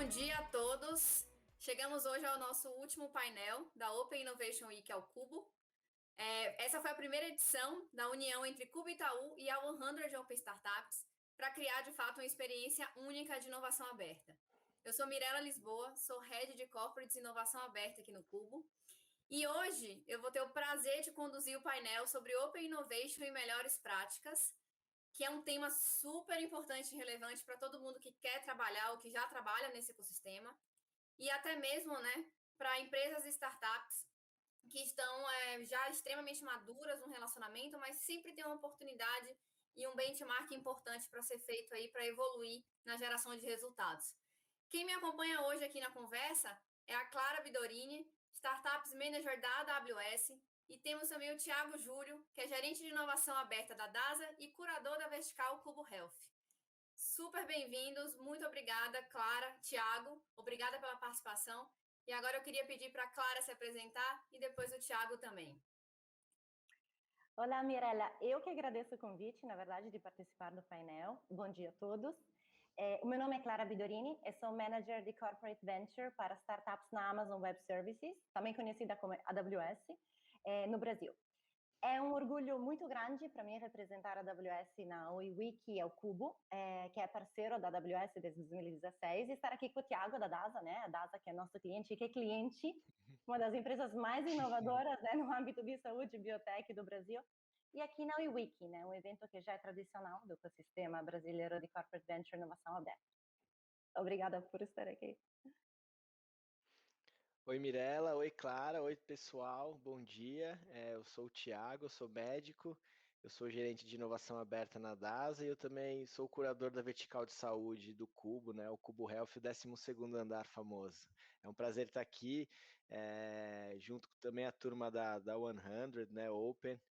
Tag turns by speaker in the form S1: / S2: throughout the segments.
S1: Bom dia a todos. Chegamos hoje ao nosso último painel da Open Innovation Week ao Cubo. Essa foi a primeira edição da união entre Cubo Itaú e a 100 Open Startups para criar, de fato, uma experiência única de inovação aberta. Eu sou Mirela Lisboa, sou Head de Corporate Inovação Aberta aqui no Cubo. E hoje eu vou ter o prazer de conduzir o painel sobre Open Innovation e melhores práticas, que é um tema super importante e relevante para todo mundo que quer trabalhar ou que já trabalha nesse ecossistema, e até mesmo, né, para empresas e startups que estão já extremamente maduras no relacionamento, mas sempre tem uma oportunidade e um benchmark importante para ser feito aí para evoluir na geração de resultados. Quem me acompanha hoje aqui na conversa é a Clara Bidorini, Startups Manager da AWS, e temos também o Thiago Júlio, que é gerente de inovação aberta da DASA e curador da vertical Cubo Health. Super bem-vindos, muito obrigada, Clara, Thiago, obrigada pela participação. E agora eu queria pedir para a Clara se apresentar e depois o Thiago também.
S2: Olá, Mirella. Eu que agradeço o convite, na verdade, de participar do painel. Bom dia a todos. O meu nome é Clara Bidorini, eu sou Manager de Corporate Venture para startups na Amazon Web Services, também conhecida como AWS, no Brasil. É um orgulho muito grande para mim representar a AWS na UI Week e o Cubo, que é parceiro da AWS desde 2016, e estar aqui com o Thiago da DASA, né? A DASA que é nosso cliente e que é cliente, uma das empresas mais inovadoras, né, no âmbito de saúde e biotech do Brasil. E aqui na UI Week, né, um evento que já é tradicional do ecossistema brasileiro de Corporate Venture e Inovação Aberta. Obrigada por estar aqui.
S3: Oi, Mirella. Oi, Clara. Oi, pessoal. Bom dia. Eu sou o Thiago, eu sou médico, eu sou gerente de inovação aberta na DASA e eu também sou curador da vertical de saúde do Cubo, né? O Cubo Health, o 12º andar famoso. É um prazer estar aqui, junto com também a turma da 100, né? Open.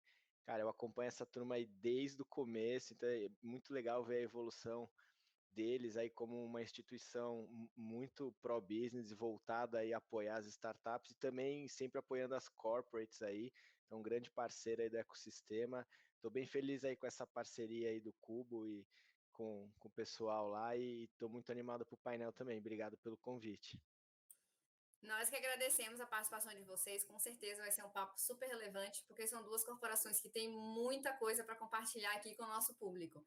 S3: Cara, eu acompanho essa turma aí desde o começo, então é muito legal ver a evolução deles aí como uma instituição muito pró-business e voltada aí a apoiar as startups e também sempre apoiando as corporates aí, então um grande parceiro aí do ecossistema. Estou bem feliz aí com essa parceria aí do Cubo e com o pessoal lá e estou muito animado para o painel também. Obrigado pelo convite.
S1: Nós que agradecemos a participação de vocês, com certeza vai ser um papo super relevante, porque são duas corporações que têm muita coisa para compartilhar aqui com o nosso público.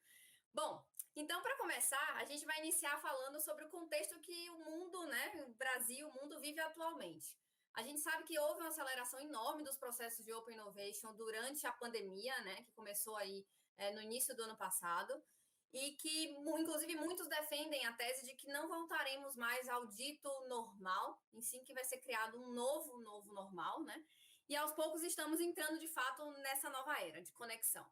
S1: Bom, então para começar, a gente vai iniciar falando sobre o contexto que o mundo, né, o Brasil, o mundo vive atualmente. A gente sabe que houve uma aceleração enorme dos processos de Open Innovation durante a pandemia, né, que começou aí no início do ano passado, e que, inclusive, muitos defendem a tese de que não voltaremos mais ao dito normal, em sim que vai ser criado um novo normal, né? E aos poucos estamos entrando, de fato, nessa nova era de conexão.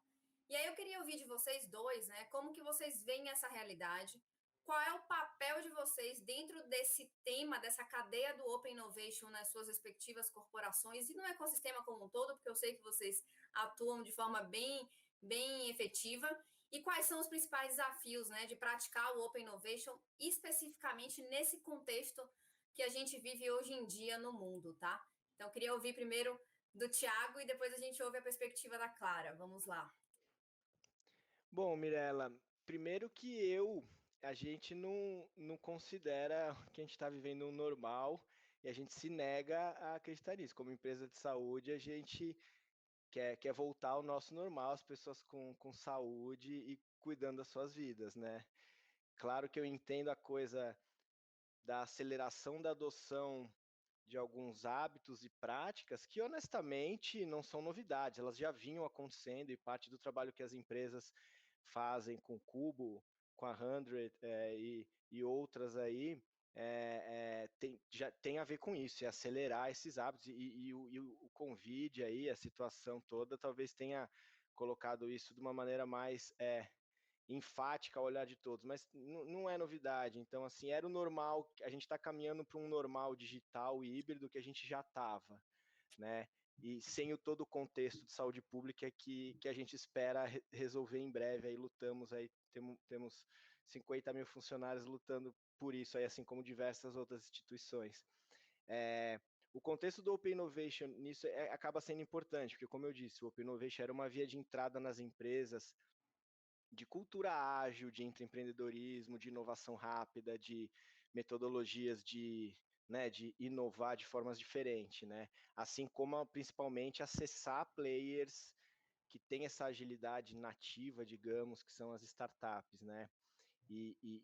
S1: E aí eu queria ouvir de vocês dois, né? Como que vocês veem essa realidade? Qual é o papel de vocês dentro desse tema, dessa cadeia do Open Innovation nas suas respectivas corporações e no ecossistema como um todo, porque eu sei que vocês atuam de forma bem efetiva. E quais são os principais desafios, né, de praticar o Open Innovation, especificamente nesse contexto que a gente vive hoje em dia no mundo, tá? Então, eu queria ouvir primeiro do Thiago e depois a gente ouve a perspectiva da Clara. Vamos lá.
S3: Bom, Mirella, primeiro que a gente não considera que a gente está vivendo um normal e a gente se nega a acreditar nisso. Como empresa de saúde, a gente quer voltar ao nosso normal, as pessoas com saúde e cuidando das suas vidas, né? Claro que eu entendo a coisa da aceleração da adoção de alguns hábitos e práticas que honestamente não são novidades, elas já vinham acontecendo e parte do trabalho que as empresas fazem com o Cubo, com a 100 e outras aí, já tem a ver com isso, é acelerar esses hábitos e o Covid aí, a situação toda, talvez tenha colocado isso de uma maneira mais enfática ao olhar de todos, mas não é novidade. Então, assim, era o normal, a gente está caminhando para um normal digital e híbrido que a gente já estava, né? E sem todo o contexto de saúde pública que a gente espera resolver em breve. Aí lutamos, aí temos 50 mil funcionários lutando por isso, aí, assim como diversas outras instituições. O contexto do Open Innovation nisso acaba sendo importante, porque, como eu disse, o Open Innovation era uma via de entrada nas empresas, de cultura ágil, de empreendedorismo, de inovação rápida, de metodologias né, de inovar de formas diferentes, né? Assim como principalmente acessar players que têm essa agilidade nativa, digamos, que são as startups, né?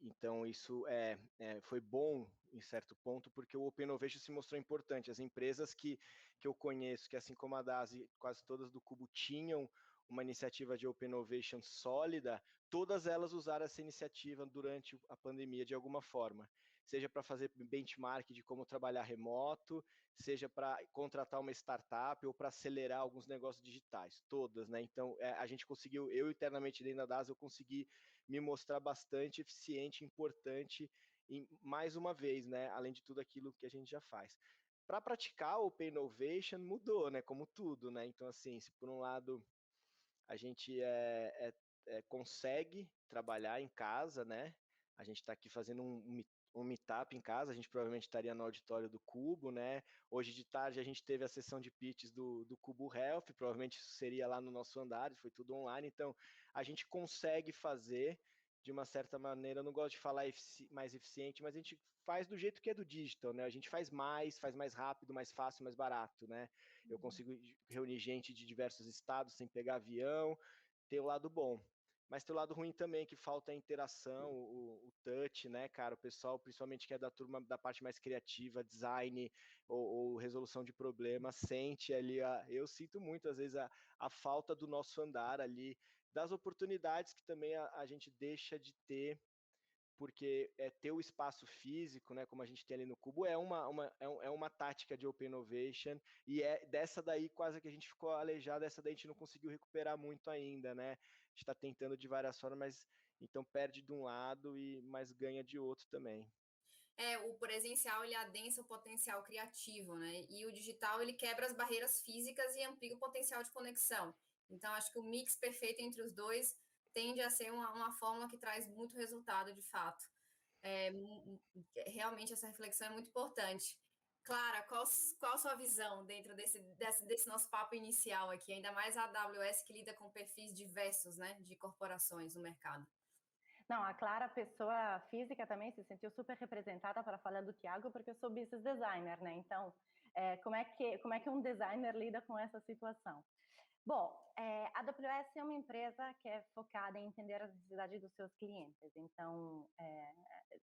S3: Então isso foi bom em certo ponto, porque o Open Innovation se mostrou importante. As empresas que eu conheço, que assim como a DASI, quase todas do Cubo tinham uma iniciativa de Open Innovation sólida, todas elas usaram essa iniciativa durante a pandemia de alguma forma, seja para fazer benchmark de como trabalhar remoto, seja para contratar uma startup ou para acelerar alguns negócios digitais, todas, né? Então a gente conseguiu, eu internamente dentro da DASI, eu consegui me mostrar bastante eficiente, importante, e mais uma vez, né, além de tudo aquilo que a gente já faz. Para praticar o Open Innovation mudou, né, como tudo, né? Então, assim, se por um lado a gente consegue trabalhar em casa, né? A gente está aqui fazendo um meetup em casa, a gente provavelmente estaria no auditório do Cubo, né? Hoje de tarde a gente teve a sessão de pitches do Cubo Health, provavelmente isso seria lá no nosso andar, foi tudo online, então a gente consegue fazer de uma certa maneira, eu não gosto de falar mais eficiente, mas a gente faz do jeito que é do digital, né? A gente faz mais rápido, mais fácil, mais barato, né? Eu consigo reunir gente de diversos estados sem pegar avião, tem o lado bom. Mas tem o lado ruim também, que falta a interação, o touch, né, cara? O pessoal, principalmente que é da turma da parte mais criativa, design ou resolução de problemas, sente ali, eu sinto muito, às vezes, a falta do nosso andar ali, das oportunidades que também a gente deixa de ter, porque ter o espaço físico, né, como a gente tem ali no Cubo, é uma tática de Open Innovation, e dessa daí quase que a gente ficou aleijado, essa daí a gente não conseguiu recuperar muito ainda, né? A gente está tentando de várias formas, mas então perde de um lado, mas ganha de outro também.
S1: O presencial, ele adensa o potencial criativo, né? E o digital, ele quebra as barreiras físicas e amplia o potencial de conexão. Então, acho que o mix perfeito entre os dois tende a ser uma fórmula que traz muito resultado, de fato. Realmente, essa reflexão é muito importante. Clara, qual a sua visão dentro desse nosso papo inicial aqui? Ainda mais a AWS, que lida com perfis diversos, né, de corporações no mercado.
S2: Não, a Clara, pessoa física, também se sentiu super representada para falar do Thiago, porque eu sou business designer, né? Então, como é que um designer lida com essa situação? Bom, a AWS é uma empresa que é focada em entender as necessidades dos seus clientes. Então,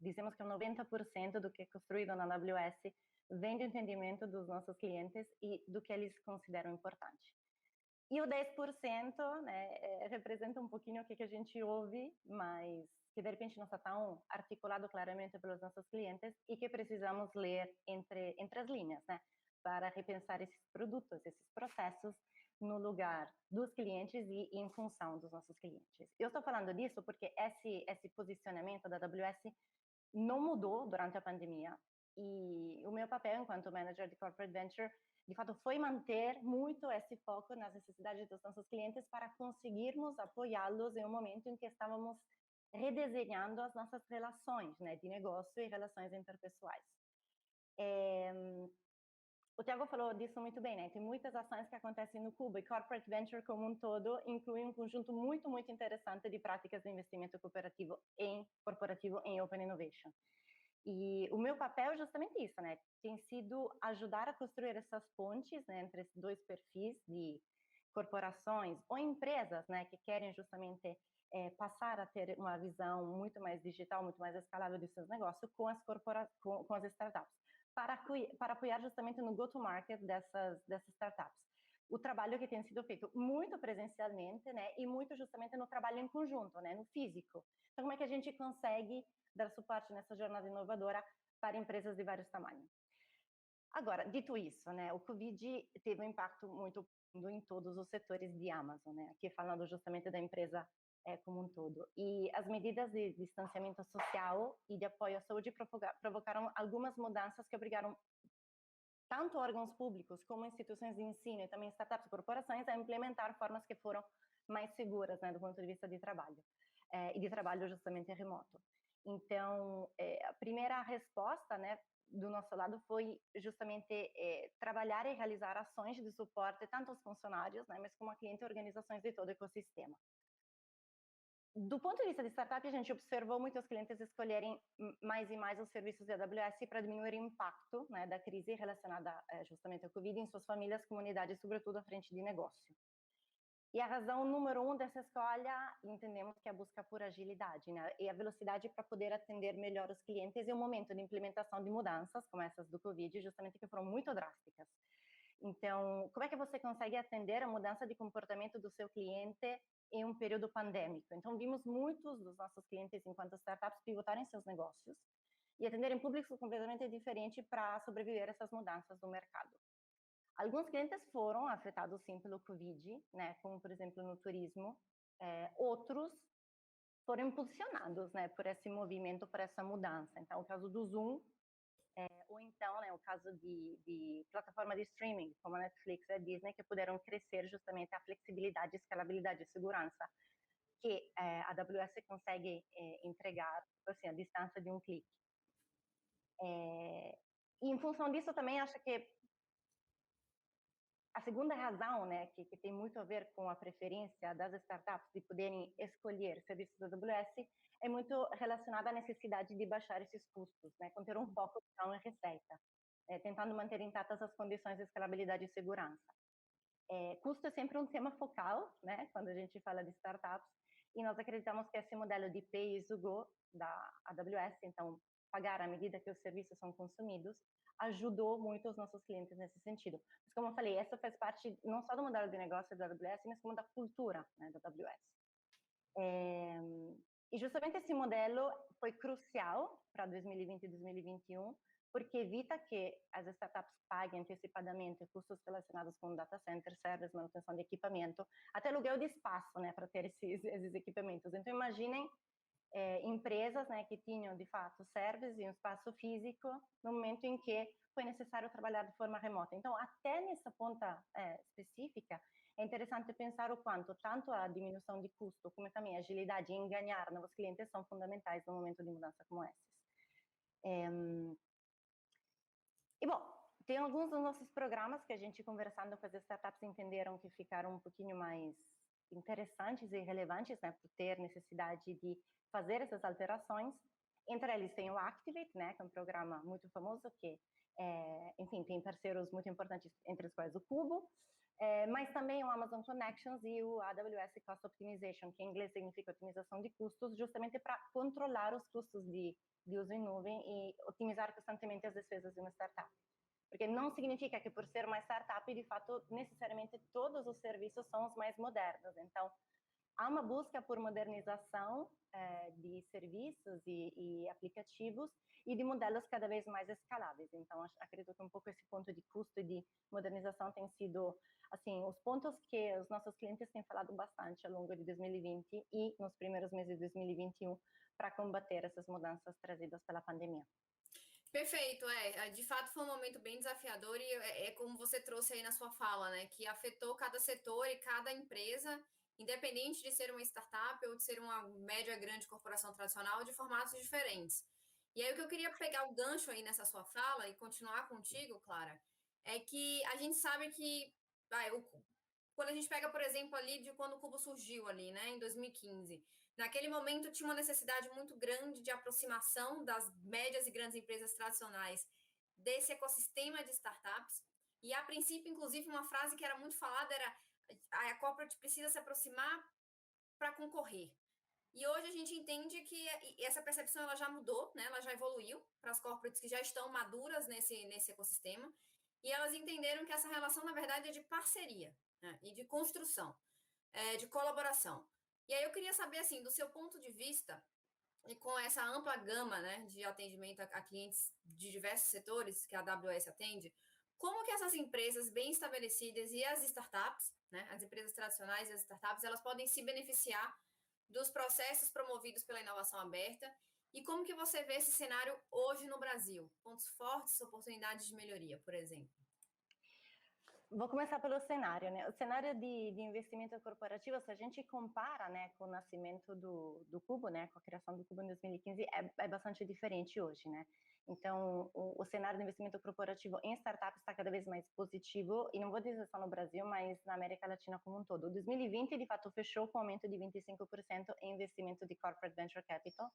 S2: dizemos que 90% do que é construído na AWS vem do entendimento dos nossos clientes e do que eles consideram importante. E o 10%, né, representa um pouquinho o que a gente ouve, mas que de repente não está tão articulado claramente pelos nossos clientes e que precisamos ler entre as linhas, né, para repensar esses produtos, esses processos no lugar dos clientes e em função dos nossos clientes. Eu estou falando disso porque esse posicionamento da AWS não mudou durante a pandemia, e o meu papel enquanto manager de corporate venture, de fato, foi manter muito esse foco nas necessidades dos nossos clientes para conseguirmos apoiá-los em um momento em que estávamos redesenhando as nossas relações, né, de negócio e relações interpessoais. O Thiago falou disso muito bem, né? Tem muitas ações que acontecem no Cubo, e Corporate Venture como um todo inclui um conjunto muito, muito interessante de práticas de investimento corporativo em Open Innovation. E o meu papel é justamente isso, né? Tem sido ajudar a construir essas pontes, né, entre esses dois perfis de corporações ou empresas, né, que querem justamente passar a ter uma visão muito mais digital, muito mais escalável de seus negócios com as startups, para apoiar justamente no go-to-market dessas startups. O trabalho que tem sido feito muito presencialmente, né, e muito justamente no trabalho em conjunto, né, no físico. Então, como é que a gente consegue dar suporte nessa jornada inovadora para empresas de vários tamanhos? Agora, dito isso, né, o Covid teve um impacto muito em todos os setores de Amazon, né? Aqui falando justamente da empresa como um todo. E as medidas de distanciamento social e de apoio à saúde provocaram algumas mudanças que obrigaram tanto órgãos públicos como instituições de ensino e também startups e corporações a implementar formas que foram mais seguras, né, do ponto de vista de trabalho, e de trabalho justamente remoto. Então, a primeira resposta, né, do nosso lado foi justamente trabalhar e realizar ações de suporte tanto aos funcionários, né, mas como a clientes e organizações de todo o ecossistema. Do ponto de vista de startup, a gente observou muitos clientes escolherem mais e mais os serviços de AWS para diminuir o impacto, né, da crise relacionada justamente ao Covid em suas famílias, comunidades, sobretudo à frente de negócio. E a razão número 1 dessa escolha, entendemos que é a busca por agilidade, né, e a velocidade para poder atender melhor os clientes e o momento de implementação de mudanças, como essas do Covid, justamente que foram muito drásticas. Então, como é que você consegue atender a mudança de comportamento do seu cliente em um período pandêmico? Então, vimos muitos dos nossos clientes, enquanto startups, pivotarem seus negócios e atenderem públicos completamente diferentes para sobreviver a essas mudanças do mercado. Alguns clientes foram afetados, sim, pelo Covid, né, como, por exemplo, no turismo. Outros foram impulsionados, né, por esse movimento, por essa mudança. Então, o caso do Zoom, ou então, né, o caso de plataforma de streaming, como a Netflix e a Disney, que puderam crescer justamente a flexibilidade, escalabilidade e segurança que a AWS consegue entregar, assim, a distância de um clique. E em função disso, também acho que a segunda razão, né, que tem muito a ver com a preferência das startups de poderem escolher serviços da AWS é muito relacionada à necessidade de baixar esses custos, né, com ter um foco em receita, tentando manter intactas as condições de escalabilidade e segurança. Custo é sempre um tema focal, né, quando a gente fala de startups, e nós acreditamos que esse modelo de pay as you go da AWS, então pagar à medida que os serviços são consumidos, ajudou muito os nossos clientes nesse sentido. Mas, como eu falei, essa faz parte não só do modelo de negócio da AWS, mas como da cultura, né, da AWS. E justamente esse modelo foi crucial para 2020 e 2021, porque evita que as startups paguem antecipadamente custos relacionados com data center, servers, manutenção de equipamento, até aluguel de espaço, né, para ter esses equipamentos. Então, imaginem empresas, né, que tinham, de fato, servers e um espaço físico no momento em que foi necessário trabalhar de forma remota. Então, até nessa ponta específica, é interessante pensar o quanto tanto a diminuição de custo, como também a agilidade em ganhar novos clientes são fundamentais no momento de mudança como esses. E, bom, tem alguns dos nossos programas que a gente, conversando com as startups, entenderam que ficaram um pouquinho mais interessantes e relevantes, né, por ter necessidade de fazer essas alterações. Entre eles tem o Activate, né, que é um programa muito famoso que, enfim, tem parceiros muito importantes, entre os quais o Cubo, mas também o Amazon Connections e o AWS Cost Optimization, que em inglês significa otimização de custos, justamente para controlar os custos de uso em nuvem e otimizar constantemente as despesas de uma startup. Porque não significa que por ser uma startup, de fato, necessariamente todos os serviços são os mais modernos. Então, há uma busca por modernização de serviços e aplicativos e de modelos cada vez mais escaláveis. Então, acredito que um pouco esse ponto de custo e de modernização tem sido, assim, os pontos que os nossos clientes têm falado bastante ao longo de 2020 e nos primeiros meses de 2021 para combater essas mudanças trazidas pela pandemia.
S1: Perfeito, de fato foi um momento bem desafiador e é como você trouxe aí na sua fala, né, que afetou cada setor e cada empresa, independente de ser uma startup ou de ser uma média, grande corporação tradicional, de formatos diferentes. E aí o que eu queria pegar o gancho aí nessa sua fala e continuar contigo, Clara, é que a gente sabe que, quando a gente pega, por exemplo, ali de quando o Cubo surgiu ali, né, em 2015, naquele momento tinha uma necessidade muito grande de aproximação das médias e grandes empresas tradicionais desse ecossistema de startups. E a princípio, inclusive, uma frase que era muito falada era: a corporate precisa se aproximar para concorrer. E hoje a gente entende que essa percepção ela já mudou, né? Ela já evoluiu para as corporates que já estão maduras nesse ecossistema. E elas entenderam que essa relação, na verdade, é de parceria, né? E de construção, de colaboração. E aí eu queria saber, assim, do seu ponto de vista, e com essa ampla gama, né, de atendimento a clientes de diversos setores que a AWS atende, como que essas empresas bem estabelecidas e as startups, né, as empresas tradicionais e as startups, elas podem se beneficiar dos processos promovidos pela inovação aberta e como que você vê esse cenário hoje no Brasil? Pontos fortes, oportunidades de melhoria, por exemplo.
S2: Vou começar pelo cenário, né? O cenário de investimento corporativo, se a gente compara, né, com o nascimento do Cubo, né, com a criação do Cubo em 2015, é bastante diferente hoje, né? Então, o cenário de investimento corporativo em startups está cada vez mais positivo, e não vou dizer só no Brasil, mas na América Latina como um todo. O 2020, de fato, fechou com um aumento de 25% em investimento de corporate venture capital,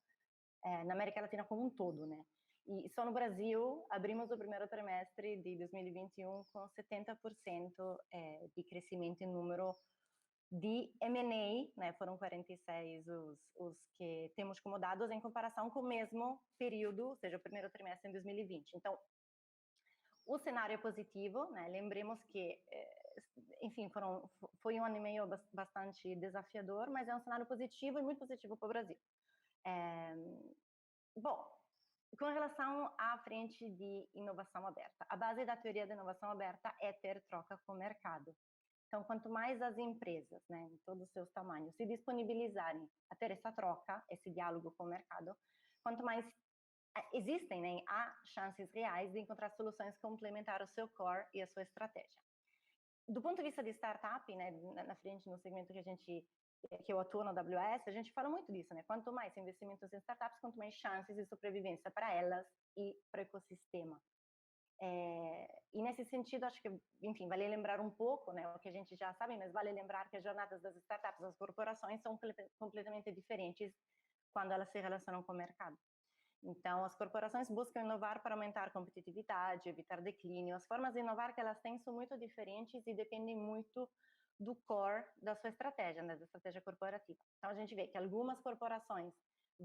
S2: na América Latina como um todo, né? E só no Brasil, abrimos o primeiro trimestre de 2021 com 70% de crescimento em número de M&A, né? Foram 46 os que temos como dados em comparação com o mesmo período, ou seja, o primeiro trimestre em 2020. Então, o cenário é positivo, né? Lembremos que, enfim, foi um ano e meio bastante desafiador, mas é um cenário positivo e muito positivo para o Brasil. Bom, com relação à frente de inovação aberta, a base da teoria da inovação aberta é ter troca com o mercado. Então, quanto mais as empresas, né, em todos os seus tamanhos, se disponibilizarem a ter essa troca, esse diálogo com o mercado, quanto mais existem, né, há chances reais de encontrar soluções que complementar o seu core e a sua estratégia. Do ponto de vista de startup, né, na frente, no segmento que eu atuo no AWS, a gente fala muito disso, né? Quanto mais investimentos em startups, quanto mais chances de sobrevivência para elas e para o ecossistema. E nesse sentido, acho que, enfim, vale lembrar um pouco, né, o que a gente já sabe, mas vale lembrar que as jornadas das startups, das corporações, são completamente diferentes quando elas se relacionam com o mercado. Então, as corporações buscam inovar para aumentar a competitividade, evitar declínio. As formas de inovar que elas têm são muito diferentes e dependem muito do core da sua estratégia, né, da estratégia corporativa. Então, a gente vê que algumas corporações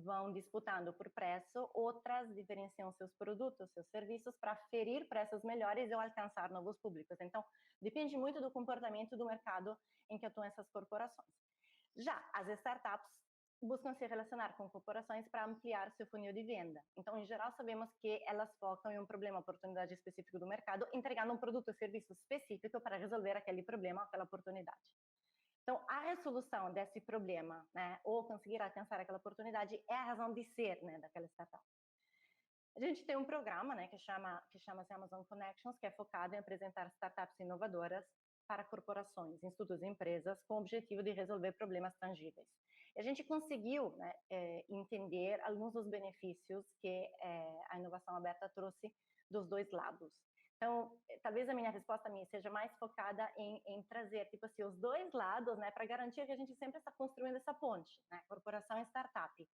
S2: vão disputando por preço, outras diferenciam seus produtos, seus serviços para ferir preços melhores ou alcançar novos públicos. Então, depende muito do comportamento do mercado em que atuam essas corporações. Já as startups buscam se relacionar com corporações para ampliar seu funil de venda. Então, em geral, sabemos que elas focam em um problema, oportunidade específico do mercado, entregando um produto ou serviço específico para resolver aquele problema, aquela oportunidade. Então, a resolução desse problema, né, ou conseguir alcançar aquela oportunidade, é a razão de ser, né, daquela startup. A gente tem um programa, né, que chama-se Amazon Connections, que é focado em apresentar startups inovadoras para corporações, institutos e empresas, com o objetivo de resolver problemas tangíveis. E a gente conseguiu, né, entender alguns dos benefícios que a inovação aberta trouxe dos dois lados. Então, talvez a minha resposta seja mais focada em trazer, tipo assim, os dois lados, né, para garantir que a gente sempre está construindo essa ponte, né, corporação e startup.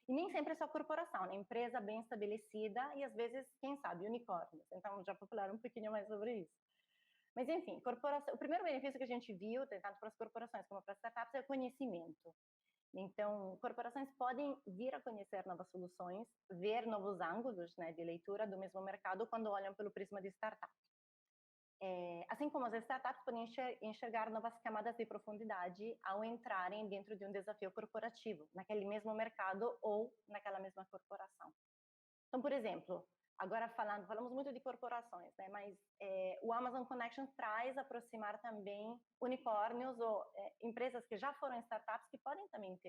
S2: E nem sempre é só corporação, né, empresa bem estabelecida e, às vezes, quem sabe, unicórnios. Então, já vou falar um pouquinho mais sobre isso. Mas, enfim, o primeiro benefício que a gente viu, tanto para as corporações como para as startups, é o conhecimento. Então, corporações podem vir a conhecer novas soluções, ver novos ângulos, né, de leitura do mesmo mercado quando olham pelo prisma de startup. Assim como as startups podem enxergar novas camadas de profundidade ao entrarem dentro de um desafio corporativo, naquele mesmo mercado ou naquela mesma corporação. Então, por exemplo, agora falamos muito de corporações, né? Mas o Amazon Connection traz aproximar também unicórnios ou empresas que já foram startups que podem também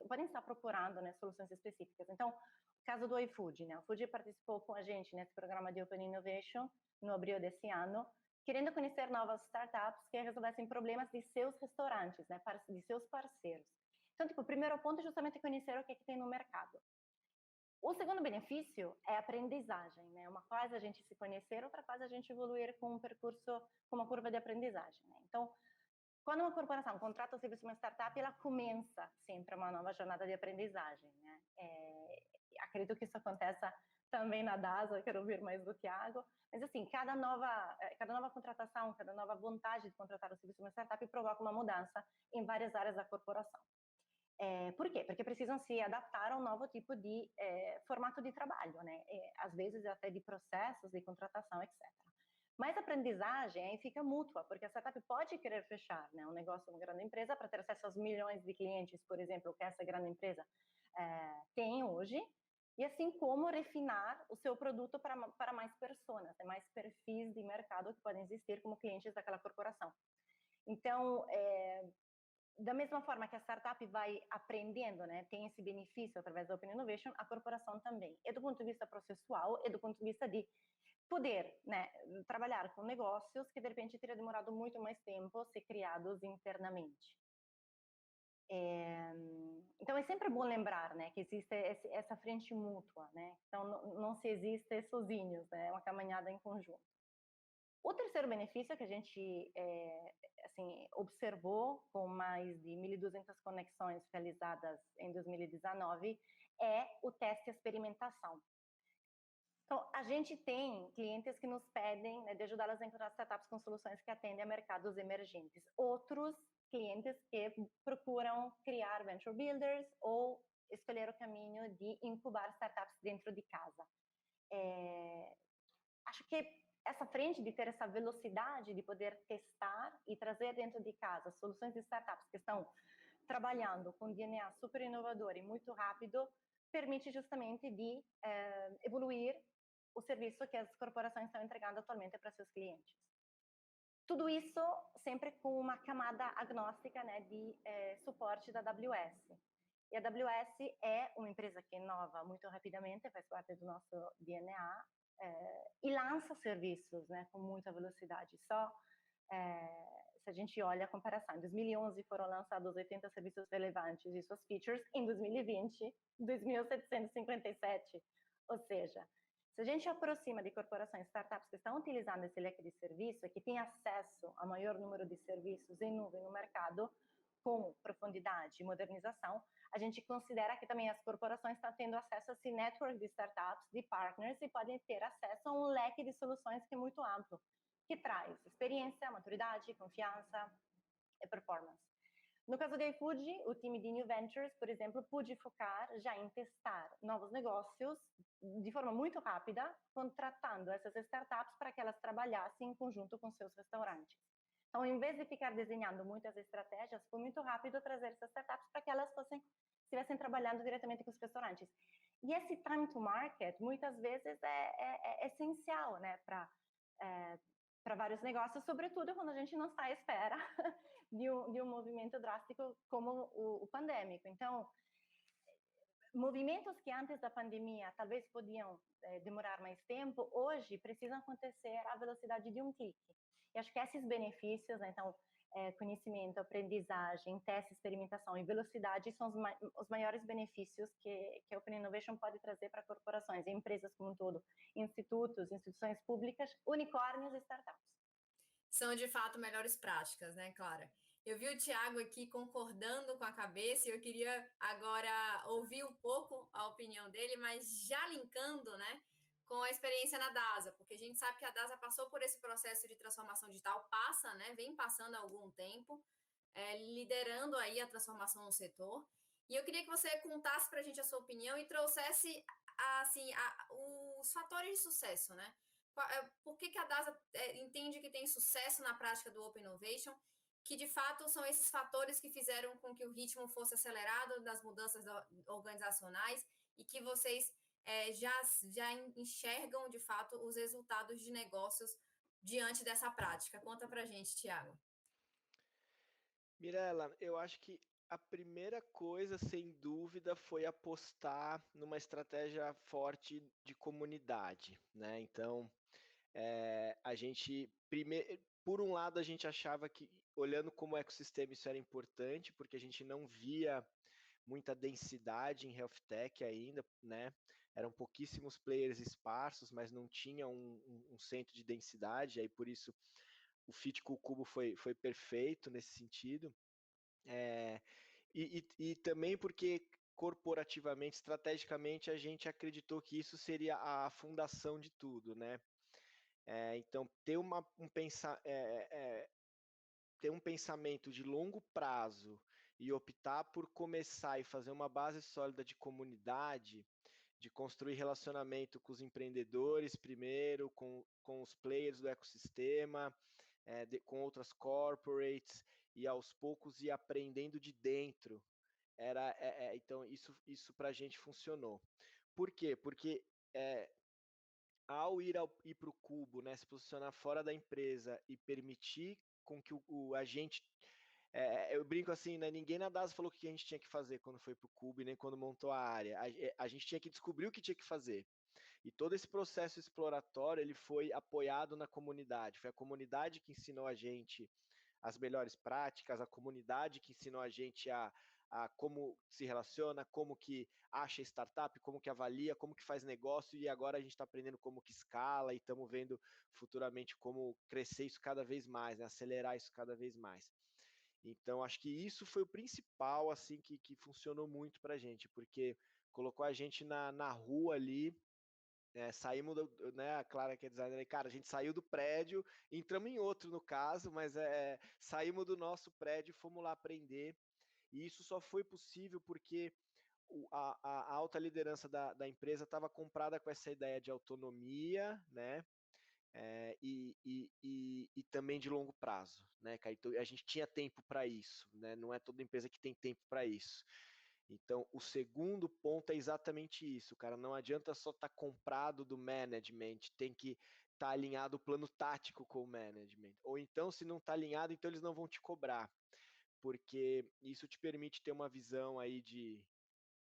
S2: podem estar procurando, né, soluções específicas. Então, o caso do iFood, né? O iFood participou com a gente nesse programa de Open Innovation no abril desse ano, querendo conhecer novas startups que resolvessem problemas de seus restaurantes, né, de seus parceiros. Então, tipo, o primeiro ponto é justamente conhecer o que tem no mercado. O segundo benefício é a aprendizagem, né? Uma coisa é a gente se conhecer, outra coisa é a gente evoluir com um percurso, com uma curva de aprendizagem, né? Então, quando uma corporação contrata o serviço de uma startup, ela começa sempre uma nova jornada de aprendizagem, né? Acredito que isso aconteça também na DASA, quero ouvir mais do Thiago, mas assim, cada nova contratação, cada nova vontade de contratar o serviço de uma startup provoca uma mudança em várias áreas da corporação. Por quê? Porque precisam se adaptar a um novo tipo de formato de trabalho, né? Às vezes até de processos de contratação, etc. Mas a aprendizagem aí fica mútua, porque a startup pode querer fechar, né, um negócio, uma grande empresa, para ter acesso aos milhões de clientes, por exemplo, que essa grande empresa tem hoje, e assim como refinar o seu produto para mais pessoas, mais perfis de mercado que podem existir como clientes daquela corporação. Então, da mesma forma que a startup vai aprendendo, né, tem esse benefício através da Open Innovation, a corporação também. E do ponto de vista processual, e do ponto de vista de poder, né, trabalhar com negócios que de repente teria demorado muito mais tempo a ser criados internamente. Então é sempre bom lembrar, né, que existe essa frente mútua, né? Então não se existe sozinhos, né? É uma caminhada em conjunto. O terceiro benefício que a gente assim, observou com mais de 1.200 conexões realizadas em 2019 é o teste e experimentação. Então, a gente tem clientes que nos pedem, né, de ajudá-las a encontrar startups com soluções que atendem a mercados emergentes. Outros clientes que procuram criar venture builders ou escolher o caminho de incubar startups dentro de casa. Acho que essa frente de ter essa velocidade de poder testar e trazer dentro de casa soluções de startups que estão trabalhando com DNA super inovador e muito rápido, permite justamente de evoluir o serviço que as corporações estão entregando atualmente para seus clientes. Tudo isso sempre com uma camada agnóstica, né, de suporte da AWS. E a AWS é uma empresa que inova muito rapidamente, faz parte do nosso DNA, e lança serviços, né, com muita velocidade. Só se a gente olha a comparação, em 2011 foram lançados 80 serviços relevantes e suas features, em 2020, 2.757. Ou seja, se a gente aproxima de corporações, startups que estão utilizando esse leque de serviço e que têm acesso a maior número de serviços em nuvem no mercado, com profundidade e modernização, a gente considera que também as corporações estão tendo acesso a esse network de startups, de partners, e podem ter acesso a um leque de soluções que é muito amplo, que traz experiência, maturidade, confiança e performance. No caso da iFood, o time de New Ventures, por exemplo, pôde focar já em testar novos negócios de forma muito rápida, contratando essas startups para que elas trabalhassem em conjunto com seus restaurantes. Então, em vez de ficar desenhando muitas estratégias, foi muito rápido trazer essas startups para que elas estivessem trabalhando diretamente com os restaurantes. E esse time to market, muitas vezes, é essencial, né, para vários negócios, sobretudo quando a gente não está à espera de um movimento drástico como o pandêmico. Então, movimentos que antes da pandemia talvez podiam demorar mais tempo, hoje precisam acontecer à velocidade de um clique. E acho que esses benefícios, né, então, conhecimento, aprendizagem, teste, experimentação e velocidade são os maiores benefícios que a Open Innovation pode trazer para corporações, empresas como um todo, institutos, instituições públicas, unicórnios e startups.
S1: São, de fato, melhores práticas, né, Clara? Eu vi o Thiago aqui concordando com a cabeça e eu queria agora ouvir um pouco a opinião dele, mas já linkando, né, com a experiência na DASA, porque a gente sabe que a DASA passou por esse processo de transformação digital, vem passando há algum tempo, liderando aí a transformação no setor. E eu queria que você contasse para a gente a sua opinião e trouxesse, assim, os fatores de sucesso, né? Por que a DASA entende que tem sucesso na prática do Open Innovation, que de fato são esses fatores que fizeram com que o ritmo fosse acelerado das mudanças organizacionais e que vocês já enxergam de fato os resultados de negócios diante dessa prática. Conta pra gente, Thiago.
S3: Mirela, eu acho que a primeira coisa, sem dúvida, foi apostar numa estratégia forte de comunidade, né? Então, a gente, por um lado, a gente achava que, olhando como ecossistema, isso era importante, porque a gente não via muita densidade em health tech ainda, né? Eram pouquíssimos players esparsos, mas não tinha um centro de densidade, aí por isso o fit com o Cubo foi perfeito nesse sentido. E também porque corporativamente, estrategicamente, a gente acreditou que isso seria a fundação de tudo, né? Então, ter um pensamento de longo prazo e optar por começar e fazer uma base sólida de comunidade, de construir relacionamento com os empreendedores primeiro, com os players do ecossistema, com outras corporates, e aos poucos ir aprendendo de dentro. Então, isso para a gente funcionou. Por quê? Porque ao ir para o Cubo, né, se posicionar fora da empresa e permitir com que a gente eu brinco assim, né? Ninguém na DASA falou o que a gente tinha que fazer quando foi para o Cube, nem quando montou a área. A gente tinha que descobrir o que tinha que fazer. E todo esse processo exploratório, ele foi apoiado na comunidade. Foi a comunidade que ensinou a gente as melhores práticas, a comunidade que ensinou a gente a como se relaciona, como que acha startup, como que avalia, como que faz negócio, e agora a gente está aprendendo como que escala e estamos vendo futuramente como crescer isso cada vez mais, né? Acelerar isso cada vez mais. Então, acho que isso foi o principal, assim, que funcionou muito para a gente, porque colocou a gente na rua ali, saímos, né, a Clara que é designer, cara, a gente saiu do prédio, entramos em outro no caso, mas saímos do nosso prédio e fomos lá aprender, e isso só foi possível porque a alta liderança da empresa estava comprada com essa ideia de autonomia, né, e também de longo prazo, né, Caio? Então, a gente tinha tempo para isso, né? Não é toda empresa que tem tempo para isso. Então, o segundo ponto é exatamente isso, cara. Não adianta só estar comprado do management, tem que estar alinhado o plano tático com o management. Ou então, se não está alinhado, então eles não vão te cobrar, porque isso te permite ter uma visão aí de,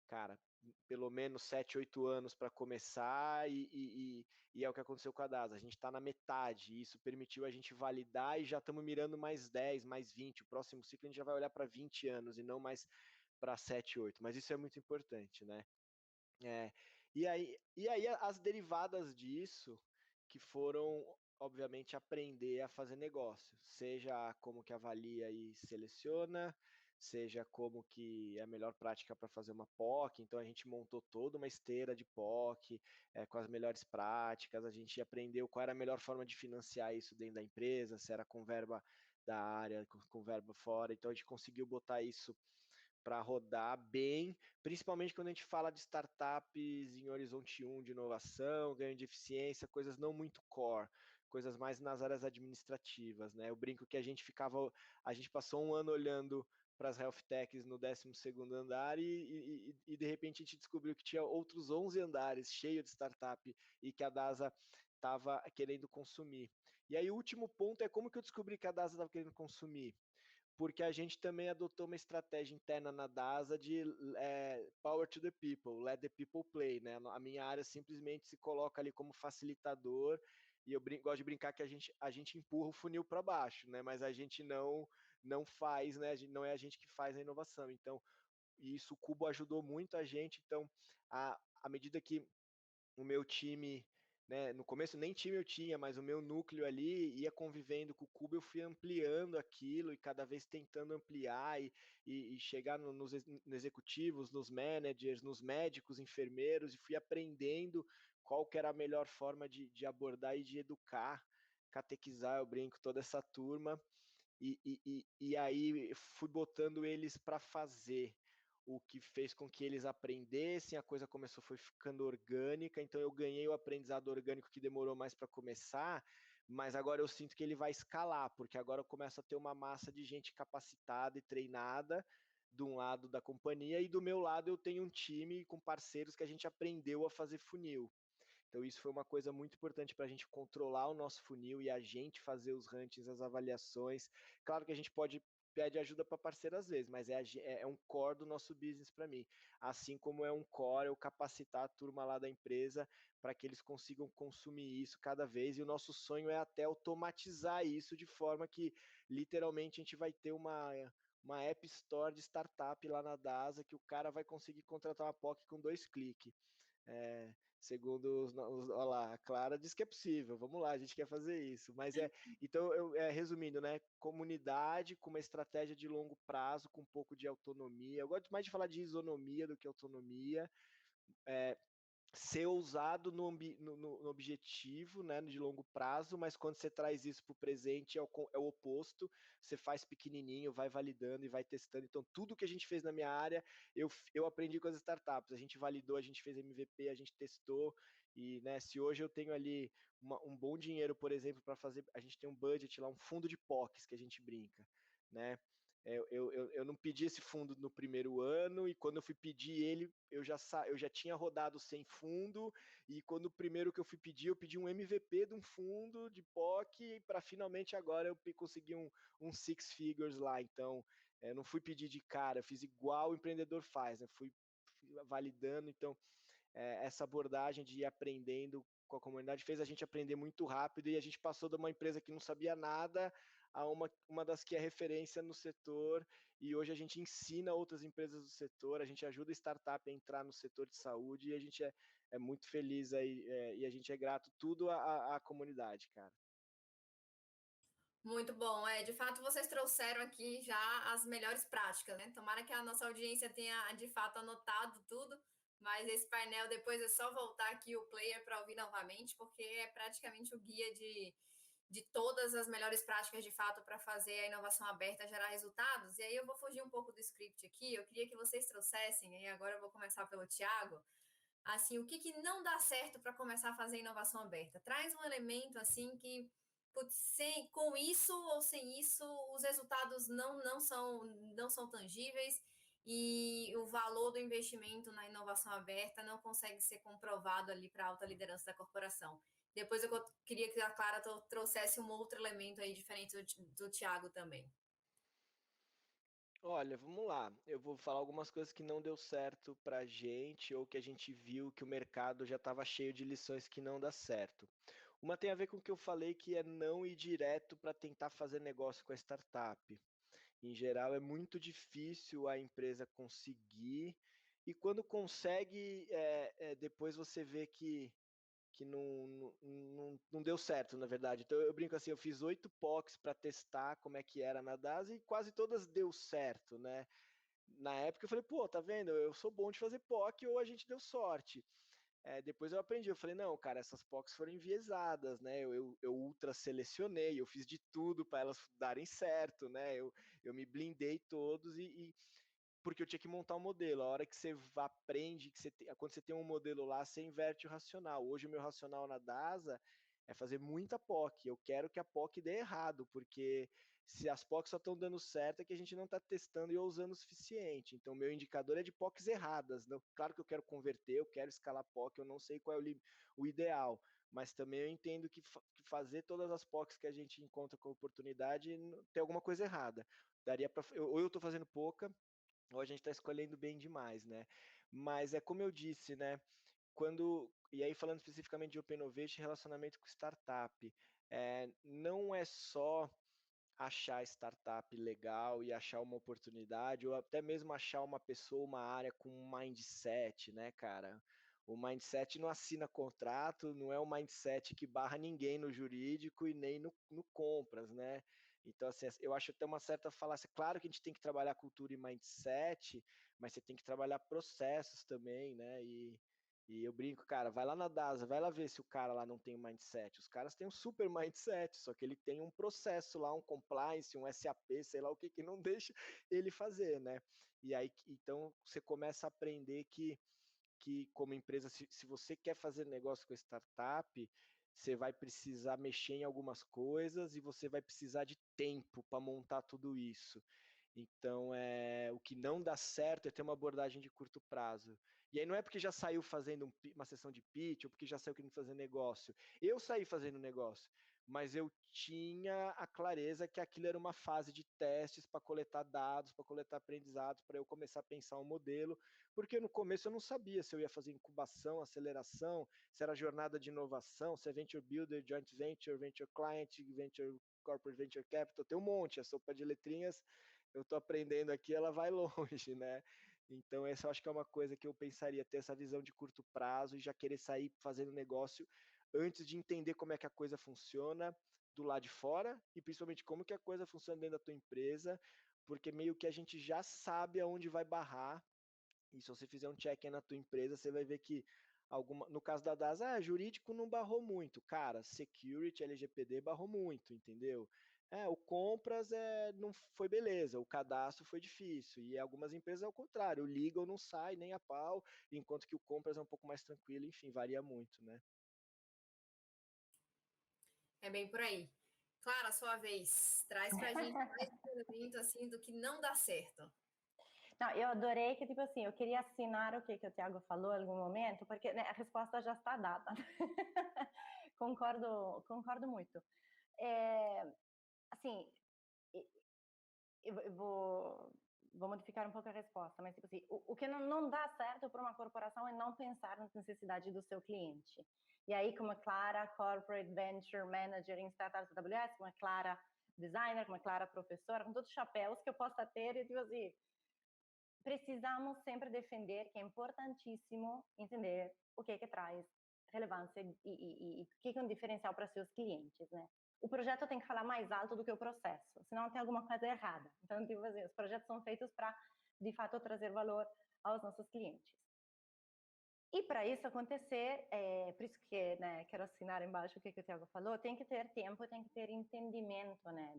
S3: cara, pelo menos 7, 8 anos para começar, e é o que aconteceu com a DAS. A gente está na metade, e isso permitiu a gente validar e já estamos mirando mais 10, mais 20. O próximo ciclo a gente já vai olhar para 20 anos e não mais para 7, 8. Mas isso é muito importante, né? E aí as derivadas disso, que foram, obviamente, aprender a fazer negócio, seja como que avalia e seleciona, seja como que é a melhor prática para fazer uma POC. Então a gente montou toda uma esteira de POC, com as melhores práticas, a gente aprendeu qual era a melhor forma de financiar isso dentro da empresa, se era com verba da área, com verba fora. Então a gente conseguiu botar isso para rodar bem, principalmente quando a gente fala de startups em horizonte 1 de inovação, ganho de eficiência, coisas não muito core, coisas mais nas áreas administrativas, né? Eu brinco que a gente passou um ano olhando para as health techs no 12º andar e de repente a gente descobriu que tinha outros 11 andares cheios de startup e que a DASA estava querendo consumir. E aí o último ponto é como que eu descobri que a DASA estava querendo consumir? Porque a gente também adotou uma estratégia interna na DASA de power to the people, let the people play, né? A minha área simplesmente se coloca ali como facilitador, e eu gosto de brincar que a gente empurra o funil para baixo, né? Mas a gente não faz, né? Não é a gente que faz a inovação. Então, isso o Cubo ajudou muito a gente. Então, à medida que o meu time, né, no começo nem time eu tinha, mas o meu núcleo ali ia convivendo com o Cubo, eu fui ampliando aquilo e cada vez tentando ampliar e chegar nos executivos, nos managers, nos médicos, enfermeiros, e fui aprendendo qual que era a melhor forma de abordar e de educar, catequizar, eu brinco, toda essa turma, e aí fui botando eles para fazer, o que fez com que eles aprendessem, a coisa foi ficando orgânica, então eu ganhei o aprendizado orgânico que demorou mais para começar, mas agora eu sinto que ele vai escalar, porque agora eu começo a ter uma massa de gente capacitada e treinada de um lado da companhia, e do meu lado eu tenho um time com parceiros que a gente aprendeu a fazer funil. Então, isso foi uma coisa muito importante para a gente controlar o nosso funil e a gente fazer os rankings, as avaliações. Claro que a gente pede ajuda para parceiro às vezes, mas é um core do nosso business para mim. Assim como é um core eu capacitar a turma lá da empresa para que eles consigam consumir isso cada vez. E o nosso sonho é até automatizar isso de forma que literalmente a gente vai ter uma app store de startup lá na DASA que o cara vai conseguir contratar uma POC com 2 cliques. Segundo olha lá, a Clara diz que é possível, vamos lá, a gente quer fazer isso. Mas então, resumindo, né? Comunidade com uma estratégia de longo prazo, com um pouco de autonomia. Eu gosto mais de falar de isonomia do que autonomia. Ser ousado no objetivo, né, de longo prazo, mas quando você traz isso para o presente é o oposto, você faz pequenininho, vai validando e vai testando. Então, tudo que a gente fez na minha área, eu aprendi com as startups, a gente validou, a gente fez MVP, a gente testou, e né, se hoje eu tenho ali um bom dinheiro, por exemplo, para fazer, a gente tem um budget lá, um fundo de POCs que a gente brinca, né? Eu não pedi esse fundo no primeiro ano, e quando eu fui pedir ele, eu já tinha rodado sem fundo, e quando o primeiro que eu fui pedir, eu pedi um MVP de um fundo de POC, para finalmente agora eu conseguir um six figures lá. Então, não fui pedir de cara, eu fiz igual o empreendedor faz, né? Fui validando. Então, essa abordagem de ir aprendendo com a comunidade fez a gente aprender muito rápido, e a gente passou de uma empresa que não sabia nada a uma das que é referência no setor, e hoje a gente ensina outras empresas do setor, a gente ajuda a startup a entrar no setor de saúde, e a gente é muito feliz aí, e a gente é grato tudo à comunidade, cara.
S1: Muito bom. De fato, vocês trouxeram aqui já as melhores práticas, né? Tomara que a nossa audiência tenha, de fato, anotado tudo, mas esse painel depois é só voltar aqui o player para ouvir novamente, porque é praticamente o guia de todas as melhores práticas, de fato, para fazer a inovação aberta gerar resultados. E aí eu vou fugir um pouco do script aqui, eu queria que vocês trouxessem, e agora eu vou começar pelo Tiago, assim, o que não dá certo para começar a fazer inovação aberta? Traz um elemento, assim, que putz, com isso ou sem isso, os resultados não são tangíveis, e o valor do investimento na inovação aberta não consegue ser comprovado ali para a alta liderança da corporação. Depois eu queria que a Clara trouxesse um outro elemento aí diferente do Tiago também.
S3: Olha, vamos lá. Eu vou falar algumas coisas que não deu certo pra gente, ou que a gente viu que o mercado já estava cheio de lições que não dá certo. Uma tem a ver com o que eu falei, que é não ir direto para tentar fazer negócio com a startup. Em geral, é muito difícil a empresa conseguir, e quando consegue, depois você vê que não deu certo, na verdade. Então eu brinco assim, eu fiz 8 POCs para testar como é que era na DASA, e quase todas deu certo, né? Na época eu falei, pô, tá vendo? Eu sou bom de fazer POC, ou a gente deu sorte. Depois eu aprendi, eu falei, não, cara, essas POCs foram enviesadas, né? Eu ultra selecionei, eu fiz de tudo para elas darem certo, né? Eu me blindei todos, porque eu tinha que montar um modelo. A hora que você aprende, quando você tem um modelo lá, você inverte o racional. Hoje o meu racional na DASA é fazer muita POC. Eu quero que a POC dê errado, porque se as POCs só estão dando certo, é que a gente não está testando e usando o suficiente. Então, meu indicador é de POCs erradas. Não, claro que eu quero converter, eu quero escalar POC, eu não sei qual é o ideal, mas também eu entendo que fazer todas as POCs que a gente encontra com oportunidade tem alguma coisa errada. Daria para, ou eu estou fazendo pouca, ou a gente está escolhendo bem demais, né? Mas é como eu disse, né? E aí falando especificamente de Open Innovation, relacionamento com startup, não é só achar startup legal e achar uma oportunidade, ou até mesmo achar uma pessoa, uma área com um mindset, né, cara? O mindset não assina contrato, não é um mindset que barra ninguém no jurídico e nem no compras, né? Então, assim, eu acho até uma certa falácia. Claro que a gente tem que trabalhar cultura e mindset, mas você tem que trabalhar processos também, né? E eu brinco, cara, vai lá na DASA, vai lá ver se o cara lá não tem um mindset. Os caras têm um super mindset, só que ele tem um processo lá, um compliance, um SAP, sei lá o que, que não deixa ele fazer, né? E aí, então, você começa a aprender que como empresa, se você quer fazer negócio com startup, você vai precisar mexer em algumas coisas, e você vai precisar de tempo para montar tudo isso. Então, o que não dá certo é ter uma abordagem de curto prazo. E aí não é porque já saiu fazendo uma sessão de pitch, ou porque já saiu querendo fazer negócio. Eu saí fazendo negócio, mas eu tinha a clareza que aquilo era uma fase de testes para coletar dados, para coletar aprendizados, para eu começar a pensar um modelo, porque no começo eu não sabia se eu ia fazer incubação, aceleração, se era jornada de inovação, se é venture builder, joint venture, venture client, venture corporate venture capital, tem um monte, a sopa de letrinhas eu estou aprendendo aqui, ela vai longe, né? Então, essa eu acho que é uma coisa que eu pensaria, ter essa visão de curto prazo e já querer sair fazendo negócio antes de entender como é que a coisa funciona do lado de fora, e principalmente como que a coisa funciona dentro da tua empresa, porque meio que a gente já sabe aonde vai barrar, e se você fizer um check-in na tua empresa, você vai ver que no caso da DAS, jurídico não barrou muito. Cara, security, LGPD barrou muito, entendeu? O compras não foi beleza, o cadastro foi difícil. E algumas empresas ao contrário, o legal não sai nem a pau, enquanto que o compras é um pouco mais tranquilo, enfim, varia muito, né?
S1: É bem por aí. Clara, sua vez. Traz pra gente mais um elemento, assim, do que não dá certo.
S2: Não, eu adorei que, tipo assim, eu queria assinar o que o Thiago falou em algum momento, porque né, a resposta já está dada. Concordo muito. Assim, eu vou modificar um pouco a resposta, mas tipo assim, o que não dá certo para uma corporação é não pensar nas necessidades do seu cliente. E aí, como a Clara, Corporate Venture Manager em Startups AWS, como a Clara Designer, como a Clara Professora, com todos os chapéus que eu possa ter, e tipo assim, precisamos sempre defender que é importantíssimo entender o que traz relevância e o que é um diferencial para seus clientes, né? O projeto tem que falar mais alto do que o processo, senão tem alguma coisa errada. Então, tipo assim, os projetos são feitos para, de fato, trazer valor aos nossos clientes. E para isso acontecer, por isso que né, quero assinar embaixo o que o Thiago falou, tem que ter tempo, tem que ter entendimento, né?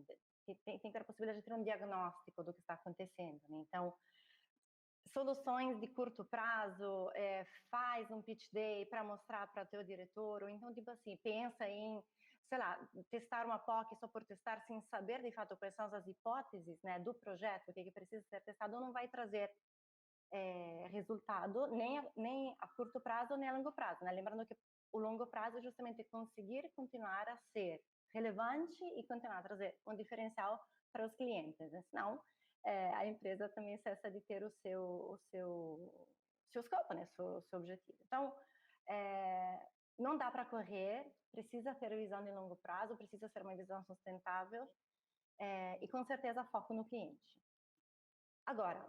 S2: Tem que ter a possibilidade de ter um diagnóstico do que está acontecendo, né? Então, soluções de curto prazo, faz um pitch day para mostrar para teu diretor, ou então, tipo assim, pensa em, sei lá, testar uma POC só por testar, sem saber de fato quais são as hipóteses, né, do projeto, o que precisa ser testado, não vai trazer resultado nem a curto prazo, nem a longo prazo, né? Lembrando que o longo prazo é justamente conseguir continuar a ser relevante e continuar a trazer um diferencial para os clientes, né? Senão a empresa também cessa de ter o seu escopo, né? Seu objetivo. Então, não dá para correr, precisa ter visão de longo prazo, precisa ser uma visão sustentável e com certeza foco no cliente. Agora,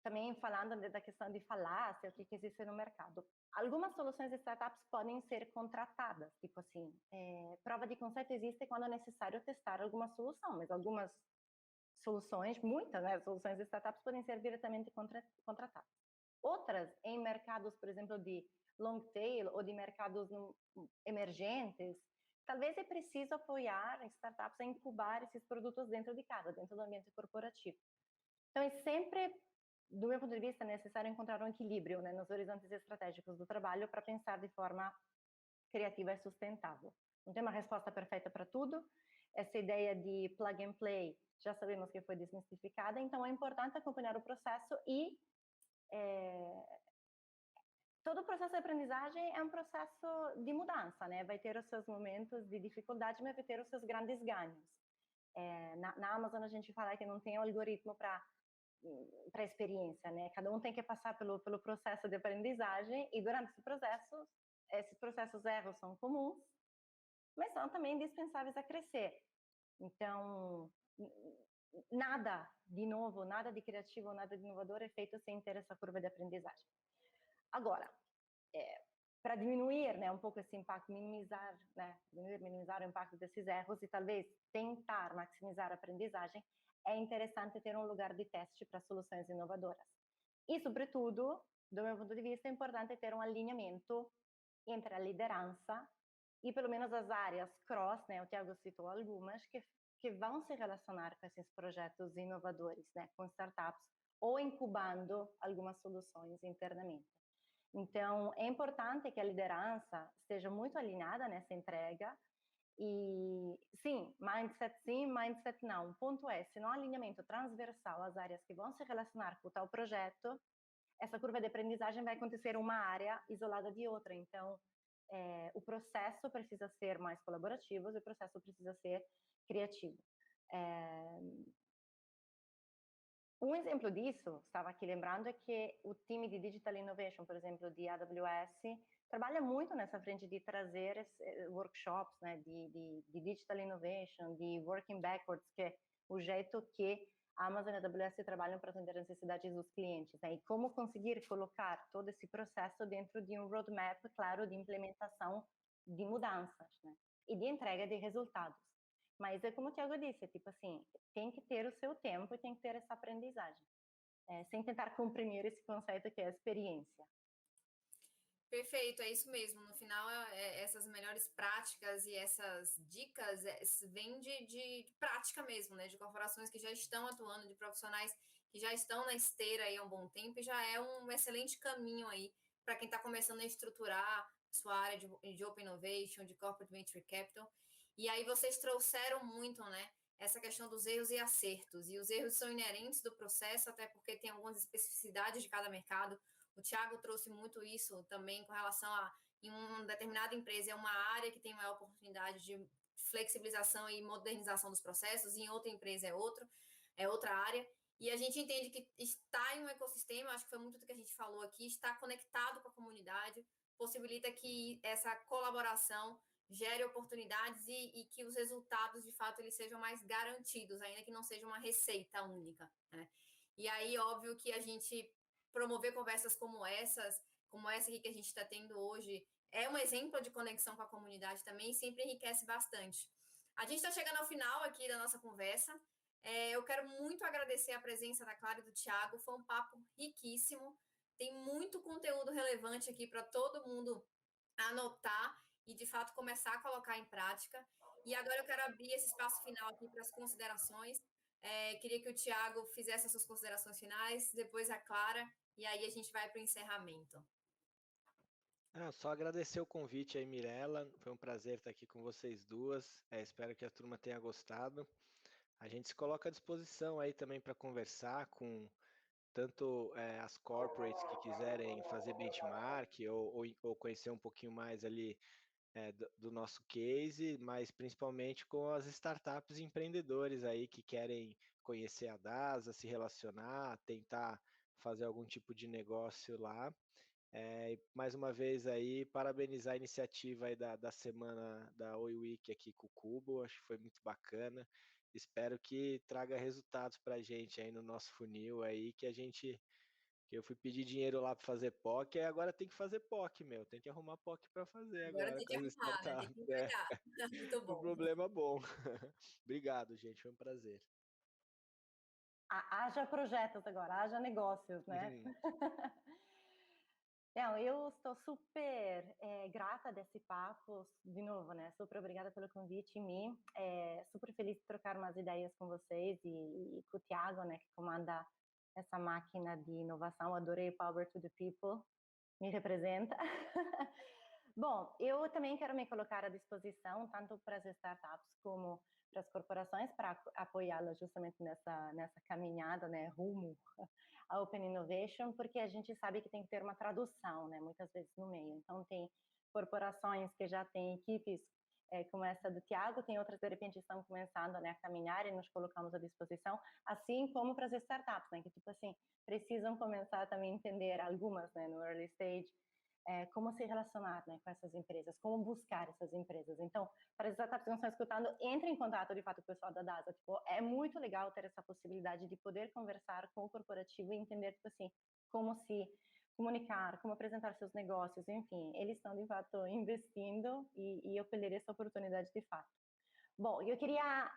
S2: também falando da questão de falácia, o que existe no mercado. Algumas soluções de startups podem ser contratadas, tipo assim, prova de conceito existe quando é necessário testar alguma solução, mas algumas soluções, muitas né, soluções de startups podem ser diretamente contratadas. Outras, em mercados, por exemplo, de long tail ou de mercados emergentes, talvez é preciso apoiar startups a incubar esses produtos dentro de casa, dentro do ambiente corporativo. Então, é sempre, do meu ponto de vista, necessário encontrar um equilíbrio né, nos horizontes estratégicos do trabalho para pensar de forma criativa e sustentável. Não tem uma resposta perfeita para tudo. Essa ideia de plug and play já sabemos que foi desmistificada, então é importante acompanhar o processo e todo o processo de aprendizagem é um processo de mudança, né? Vai ter os seus momentos de dificuldade, mas vai ter os seus grandes ganhos. Na Amazon a gente fala que não tem algoritmo para a experiência, né? Cada um tem que passar pelo processo de aprendizagem e durante esses processos erros são comuns, mas são também indispensáveis a crescer. Então, nada de novo, nada de criativo, nada de inovador é feito sem ter essa curva de aprendizagem. Agora, para diminuir né, um pouco esse impacto, minimizar o impacto desses erros e talvez tentar maximizar a aprendizagem, é interessante ter um lugar de teste para soluções inovadoras. E, sobretudo, do meu ponto de vista, é importante ter um alinhamento entre a liderança e, pelo menos, as áreas cross, né, o Thiago citou algumas, que vão se relacionar com esses projetos inovadores, né, com startups, ou incubando algumas soluções internamente. Então, é importante que a liderança esteja muito alinhada nessa entrega e, sim, mindset não. O ponto é, se não há alinhamento transversal às áreas que vão se relacionar com o tal projeto, essa curva de aprendizagem vai acontecer uma área isolada de outra. Então, o processo precisa ser mais colaborativo e o processo precisa ser criativo. Um exemplo disso, estava aqui lembrando, é que o time de Digital Innovation, por exemplo, de AWS, trabalha muito nessa frente de trazer workshops né, de Digital Innovation, de Working Backwards, que é o jeito que a Amazon e a AWS trabalham para atender as necessidades dos clientes. Né, e como conseguir colocar todo esse processo dentro de um roadmap, claro, de implementação de mudanças né, e de entrega de resultados. Mas é como o Thiago disse, é tipo assim, tem que ter o seu tempo e tem que ter essa aprendizagem, sem tentar comprimir esse conceito que é a experiência.
S1: Perfeito, é isso mesmo. No final, essas melhores práticas e essas dicas vêm de prática mesmo, né? De corporações que já estão atuando, de profissionais que já estão na esteira aí há um bom tempo e já é um excelente caminho aí para quem está começando a estruturar sua área de Open Innovation, de Corporate Venture Capital. E aí vocês trouxeram muito, né, essa questão dos erros e acertos. E os erros são inerentes do processo, até porque tem algumas especificidades de cada mercado. O Thiago trouxe muito isso também com relação a, em uma determinada empresa, é uma área que tem maior oportunidade de flexibilização e modernização dos processos, e em outra empresa é outra área. E a gente entende que estar em um ecossistema, acho que foi muito do que a gente falou aqui, estar conectado com a comunidade, possibilita que essa colaboração gere oportunidades e que os resultados, de fato, eles sejam mais garantidos, ainda que não seja uma receita única, né? E aí, óbvio que a gente promover conversas como essa aqui que a gente está tendo hoje, é um exemplo de conexão com a comunidade também, sempre enriquece bastante. A gente está chegando ao final aqui da nossa conversa. Eu quero muito agradecer a presença da Clara e do Thiago, foi um papo riquíssimo, tem muito conteúdo relevante aqui para todo mundo anotar e, de fato, começar a colocar em prática. E agora eu quero abrir esse espaço final aqui para as considerações. Queria que o Thiago fizesse as suas considerações finais, depois a Clara, e aí a gente vai para o encerramento.
S3: Só agradecer o convite aí, Mirella. Foi um prazer estar aqui com vocês duas. Espero que a turma tenha gostado. A gente se coloca à disposição aí também para conversar com tanto as corporates que quiserem fazer benchmark ou conhecer um pouquinho mais ali do nosso case, mas principalmente com as startups e empreendedores aí que querem conhecer a DASA, se relacionar, tentar fazer algum tipo de negócio lá. E mais uma vez aí, parabenizar a iniciativa aí da semana da Oi Week aqui com o Cubo, acho que foi muito bacana. Espero que traga resultados para a gente aí no nosso funil aí, que eu fui pedir dinheiro lá para fazer POC, e agora tem que fazer POC, meu, tem que arrumar POC para fazer
S1: Agora
S3: agora
S1: tem
S3: com
S1: que
S3: as
S1: arrumar, né? Tem que
S3: startups.
S1: entregar. Muito
S3: Um
S1: bom.
S3: problema bom. Obrigado, gente, foi um prazer.
S2: Haja projetos agora, haja negócios, né? Não, eu estou super grata desse papo, de novo, né? Super obrigada pelo convite em mim. Super feliz de trocar umas ideias com vocês e com o Thiago, né? Que comanda essa máquina de inovação. Adorei Power to the People, me representa. Bom, eu também quero me colocar à disposição, tanto para as startups como para as corporações, para apoiá-las justamente nessa caminhada, né, rumo a Open Innovation, porque a gente sabe que tem que ter uma tradução, né, muitas vezes no meio. Então, tem corporações que já têm equipes como essa do Thiago, tem outras, de repente, estão começando, né, a caminhar e nos colocamos à disposição, assim como para as startups, né, que, tipo assim, precisam começar também a entender algumas, né, no early stage, como se relacionar, né, com essas empresas, como buscar essas empresas. Então, para as startups que não estão escutando, entre em contato, de fato, com o pessoal da DASA. Tipo, é muito legal ter essa possibilidade de poder conversar com o corporativo e entender, tipo assim, como se comunicar, como apresentar seus negócios, enfim. Eles estão, de fato, investindo e eu perderia essa oportunidade de fato. Bom, eu queria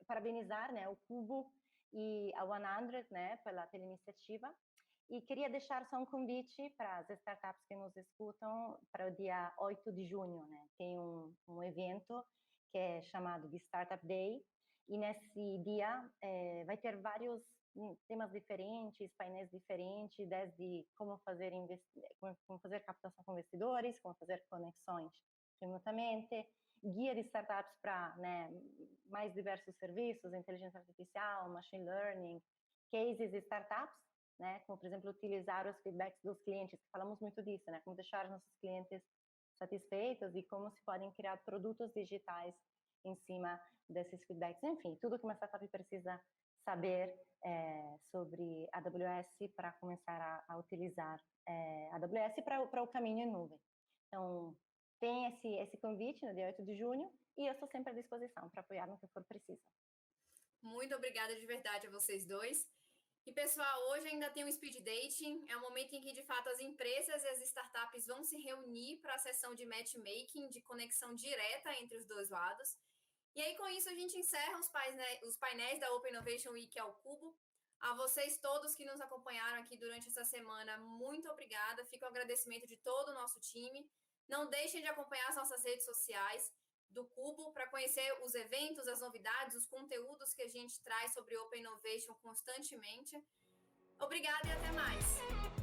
S2: parabenizar, né, o Cubo e a 100, né, pela iniciativa. E queria deixar só um convite para as startups que nos escutam para o dia 8 de junho, né? Tem um evento que é chamado de Startup Day, e nesse dia vai ter vários temas diferentes, painéis diferentes, desde como fazer captação com investidores, como fazer conexões remotamente, guia de startups para, né, mais diversos serviços, inteligência artificial, machine learning, cases de startups, né? Como, por exemplo, utilizar os feedbacks dos clientes, que falamos muito disso, né? Como deixar nossos clientes satisfeitos e como se podem criar produtos digitais em cima desses feedbacks. Enfim, tudo que uma startup precisa saber sobre a AWS para começar a utilizar a AWS para o caminho em nuvem. Então, tem esse convite no dia 8 de junho e eu estou sempre à disposição para apoiar no que for preciso.
S1: Muito obrigada de verdade a vocês dois. E, pessoal, hoje ainda tem um speed dating, é o momento em que, de fato, as empresas e as startups vão se reunir para a sessão de matchmaking, de conexão direta entre os dois lados. E aí, com isso, a gente encerra os painéis da Open Innovation Week ao Cubo. A vocês todos que nos acompanharam aqui durante essa semana, muito obrigada. Fica o agradecimento de todo o nosso time. Não deixem de acompanhar as nossas redes sociais do Cubo para conhecer os eventos, as novidades, os conteúdos que a gente traz sobre Open Innovation constantemente. Obrigada e até mais!